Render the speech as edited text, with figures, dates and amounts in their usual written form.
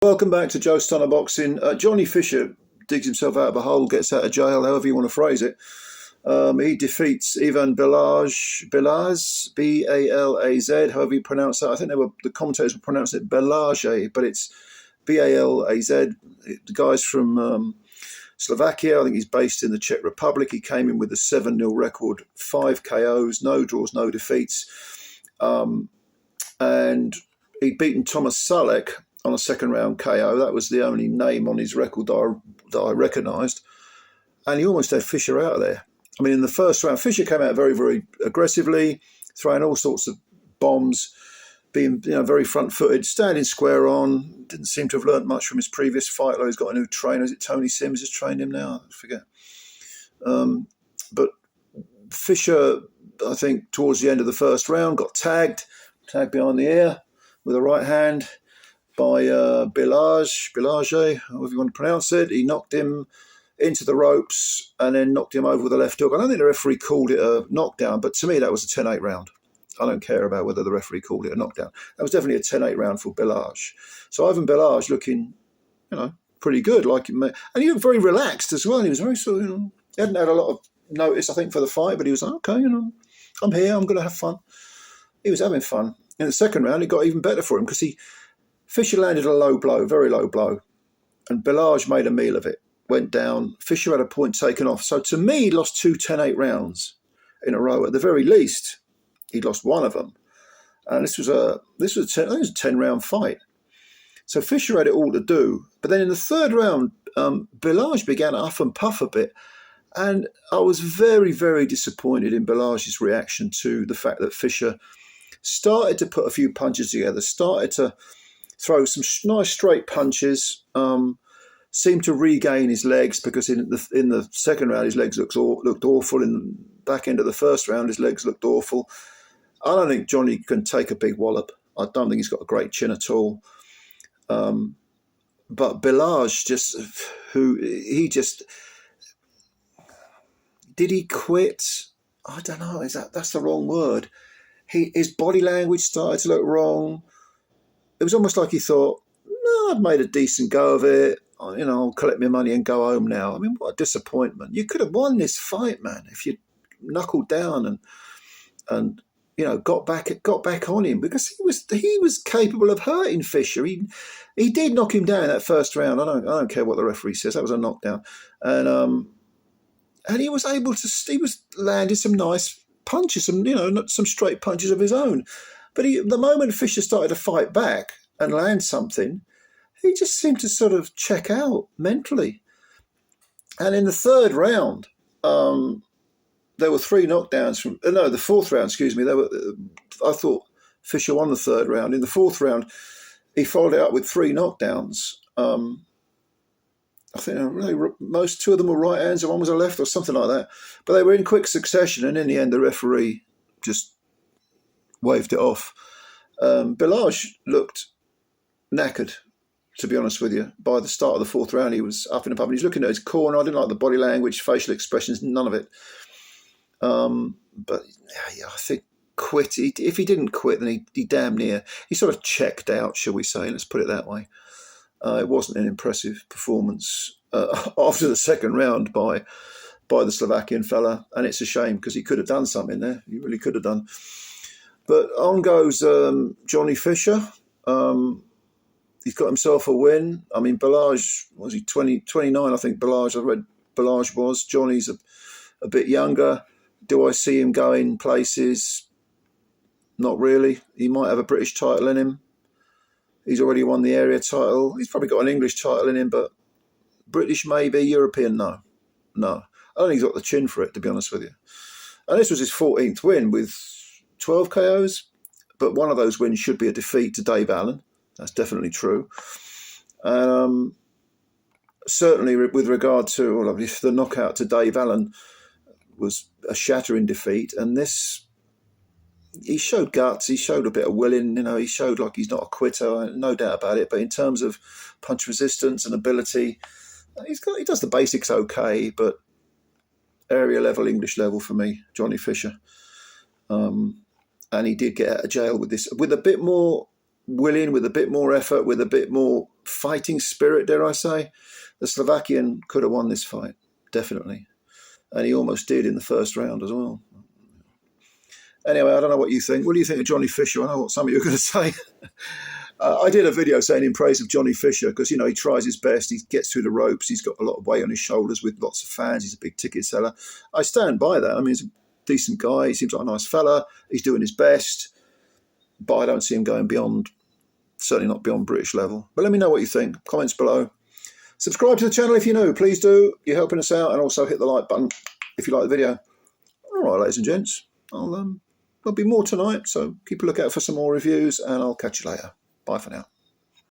Welcome back to Joe Stunner Boxing. Johnny Fisher digs himself out of a hole, gets out of jail, however you want to phrase it. He defeats IVAN Balaz, B-A-L-A-Z, however you pronounce that. I think the commentators will pronounce it Balaz, but it's B-A-L-A-Z. The guy's from Slovakia. I think he's based in the Czech Republic. He came in with a 7-0 record, 5 KOs, no draws, no defeats. And he'd beaten Thomas Salek on a second round KO. That was the only name on his record that I recognised. And he almost had Fisher out of there. I mean, in the first round, Fisher came out very, very aggressively, throwing all sorts of bombs, being very front-footed, standing square on. Didn't seem to have learnt much from his previous fight. He's got a new trainer. Is it Tony Sims has trained him now? I forget. But Fisher, I think, towards the end of the first round, got tagged behind the ear with a right hand by Balaz, however you want to pronounce it. He knocked him into the ropes and then knocked him over with a left hook. I don't think the referee called it a knockdown, but to me that was a 10-8 round. I don't care about whether the referee called it a knockdown. That was definitely a 10-8 round for Balaz. So IVAN Balaz looking, pretty good. And he looked very relaxed as well. He was very sort of, he hadn't had a lot of notice, I think, for the fight, but he was like, okay, I'm here, I'm going to have fun. He was having fun. In the second round, it got even better for him because Fisher landed a low blow, very low blow, and Balaz made a meal of it, went down. Fisher had a point taken off. So to me, he lost 2 10-8 rounds in a row. At the very least, he'd lost one of them. And this was a 10-round fight. So Fisher had it all to do. But then in the third round, Balaz began to huff and puff a bit. And I was very, very disappointed in Balaz's reaction to the fact that Fisher started to put a few punches together, started to throw some nice straight punches, seemed to regain his legs because in the second round his legs looked awful. In the back end of the first round his legs looked awful. I don't think Johnny can take a big wallop. I don't think he's got a great chin at all. But Balaz did he quit? I don't know. That's the wrong word. His body language started to look wrong. It was almost like he thought, no, I've made a decent go of it. I'll collect my money and go home now. I mean, what a disappointment. You could have won this fight, man, if you knuckled down and got back on him, because he was capable of hurting Fisher. He did knock him down that first round. I don't care what the referee says. That was a knockdown. And he was able to landed some nice punches, some straight punches of his own. But the moment Fisher started to fight back and land something, he just seemed to sort of check out mentally. And in the third round, there were 3 knockdowns the fourth round, excuse me. I thought Fisher won the third round. In the fourth round, he followed it up with 3 knockdowns. I think really 2 of them were right hands and one was a left or something like that. But they were in quick succession, and in the end, the referee just waved it off. Balaz looked knackered, to be honest with you. By the start of the fourth round, he was up and up, and he's looking at his corner. I didn't like the body language, facial expressions, none of it. But yeah, I think quit. If he didn't quit, then he damn near, he sort of checked out, shall we say. Let's put it that way. It wasn't an impressive performance after the second round by the Slovakian fella, and it's a shame because he could have done something there. He really could have done. But on goes Johnny Fisher. He's got himself a win. I mean, Balaz, was he 29? I think Balaz, I read Balaz was. Johnny's a bit younger. Do I see him going places? Not really. He might have a British title in him. He's already won the area title. He's probably got an English title in him, but British maybe, European no. I don't think he's got the chin for it, to be honest with you. And this was his 14th win with 12 KOs, but one of those wins should be a defeat to Dave Allen. That's definitely true. Certainly with regard to the knockout to Dave Allen was a shattering defeat, and this, he showed guts, he showed a bit of willing, he showed like he's not a quitter, no doubt about it, but in terms of punch resistance and ability, he does the basics okay, but area level, English level for me, Johnny Fisher. And he did get out of jail with this, with a bit more willing, with a bit more effort, with a bit more fighting spirit, dare I say. The Slovakian could have won this fight, definitely. And he almost did in the first round as well. Anyway, I don't know what you think. What do you think of Johnny Fisher? I know what some of you are going to say. I did a video saying in praise of Johnny Fisher because, you know, he tries his best. He gets through the ropes. He's got a lot of weight on his shoulders with lots of fans. He's a big ticket seller. I stand by that. I mean, he's a decent guy. He seems like a nice fella. He's doing his best. But I don't see him going beyond, certainly not beyond British level. But let me know what you think. Comments below. Subscribe to the channel if you're new. Please do. You're helping us out. And also hit the like button if you like the video. All right, ladies and gents. There'll be more tonight, so keep a lookout for some more reviews, and I'll catch you later. Bye for now.